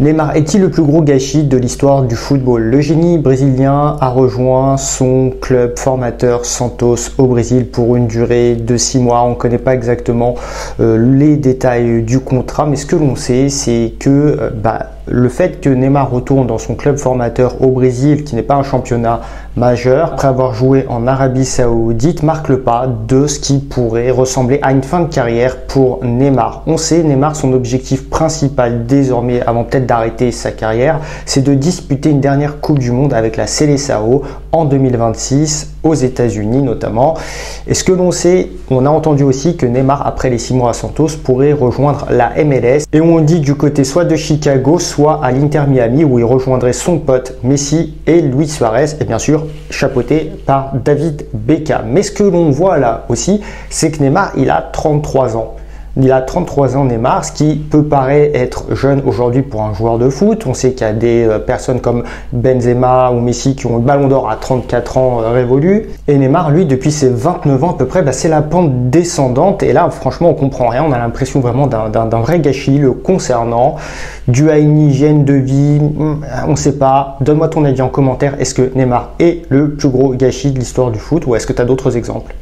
Neymar est-il le plus gros gâchis de l'histoire du football? Le génie brésilien a rejoint son club formateur Santos au Brésil pour une durée de 6 mois. On ne connaît pas exactement les détails du contrat, mais ce que l'on sait, c'est que le fait que Neymar retourne dans son club formateur au Brésil, qui n'est pas un championnat majeur, après avoir joué en Arabie Saoudite, marque le pas de ce qui pourrait ressembler à une fin de carrière pour Neymar. On sait, Neymar, son objectif principal désormais, avant peut-être d'arrêter sa carrière, c'est de disputer une dernière Coupe du Monde avec la Seleção en 2026 aux États-Unis notamment. Et ce que l'on sait, on a entendu aussi que Neymar, après les 6 mois à Santos, pourrait rejoindre la MLS. Et on dit du côté soit de Chicago, soit à l'Inter Miami, où il rejoindrait son pote Messi et Luis Suarez, et bien sûr chapeauté par David Beckham. Mais ce que l'on voit là aussi, c'est que Neymar, il a 33 ans. Il a 33 ans Neymar, ce qui peut paraître être jeune aujourd'hui pour un joueur de foot. On sait qu'il y a des personnes comme Benzema ou Messi qui ont le ballon d'or à 34 ans révolu. Et Neymar, lui, depuis ses 29 ans à peu près, c'est la pente descendante. Et là, franchement, on comprend rien. On a l'impression vraiment d'un vrai gâchis le concernant. Dû à une hygiène de vie, on ne sait pas. Donne-moi ton avis en commentaire. Est-ce que Neymar est le plus gros gâchis de l'histoire du foot ou est-ce que tu as d'autres exemples?